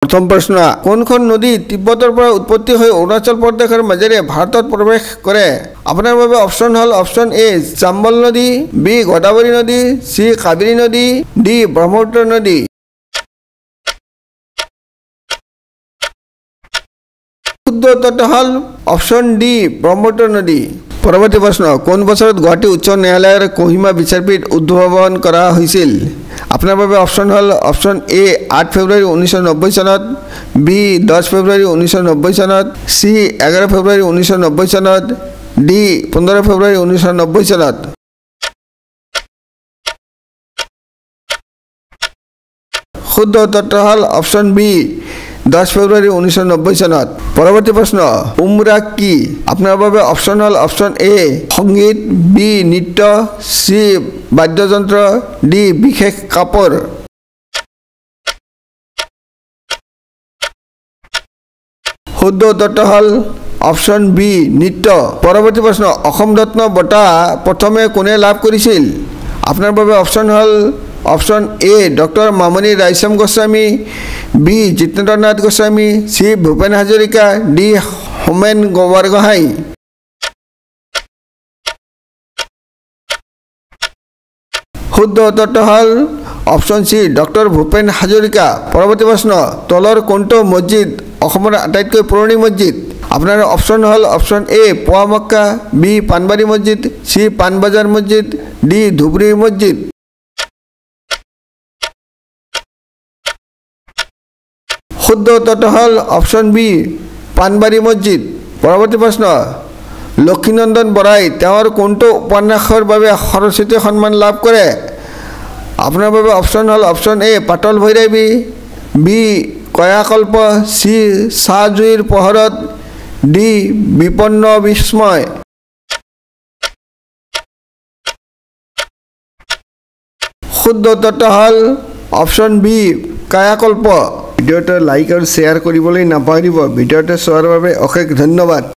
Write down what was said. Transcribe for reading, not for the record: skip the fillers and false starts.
प्रथम प्रश्न কোনখন নদী তিব্বতৰ পৰা উৎপত্তি হৈ অৰুণাচল প্ৰদেশৰ মাজেৰে ভাৰতত প্ৰৱেশ কৰে আপোনাৰ বাবে অপচন হল অপচন এ চাম্বল নদী বি গোদাবৰী নদী সি কাবেৰী নদী ডি ব্ৰহ্মপুত্ৰ নদী শুদ্ধ উত্তৰটো হল অপচন ডি ব্ৰহ্মপুত্ৰ নদী পৰৱৰ্তী প্ৰশ্ন কোন বছৰত গুৱাহাটী উচ্চ ন্যায়ালয়ৰ কোহিমা বিচাৰপীঠ উদ্ভাৱন কৰা হৈছিল আপোনাৰ বাবে অপচন হল অপচন এ 8 ফেব্ৰুৱাৰী 1990 চনত বি 10 ফেব্ৰুৱাৰী 1990 চনত সি 11 ফেব্ৰুৱাৰী 1990 চনত ডি 15 ফেব্ৰুৱাৰী 1990 চনত শুদ্ধ উত্তৰটো হল অপচন বি 10 ফেব্ৰুৱাৰী 1990 চনত পৰৱৰ্তী প্ৰশ্ন উমৰা কি আপোনাৰ বাবে অপচন হল অপচন এ সংগীত বি নৃত্য সি বাদ্যযন্ত্ৰ ডি বিশেষ কাপড় শুদ্ধ উত্তৰটো হল অপচন বি নৃত্য পৰৱৰ্তী প্ৰশ্ন অসম ৰত্ন বঁটা প্ৰথমে কোনে লাভ কৰিছিল আপোনাৰ বাবে অপচন হল option A doctor Mamoni Raisom Goswami B Jitendranath Goswami C Bhupen Hazarika D Homen Borgohain শুদ্ধ উত্তৰটো হল option C doctor Bhupen Hazarika পৰৱৰ্তী প্ৰশ্ন তলৰ কোনটো মছজিদ অসমৰ আটাইতকৈ পুৰণি মছজিদ আপোনাৰ অপচন হল অপচন এ পোৱা মক্কা বি পানবাৰী মছজিদ সি পানবাজাৰ মছজিদ ডি ধুবুৰী মছজিদ শুদ্ধ উত্তৰটো হল অপচন বি পানবাৰী মছজিদ পৰৱৰ্তী প্ৰশ্ন লক্ষীনন্দন বৰাই তেওঁৰ কোনটো উপন্যাসৰ বাবে সৰস্বতী সন্মান লাভ কৰে আপোনাৰ বাবে অপচন হল অপচন এ পাতল ভৈৰৱী বি কয়াকল্প সি চাহজুইৰ পোহৰত ডি বিপন্ন বিস্ময় শুদ্ধ উত্তৰটো হল অপচন বি কায়াকল্প ভিডিঅ'টো লাইক আৰু শ্বেয়াৰ কৰিবলৈ নাপাহৰিব ভিডিঅ'টো চোৱাৰ বাবে অশেষ ধন্যবাদ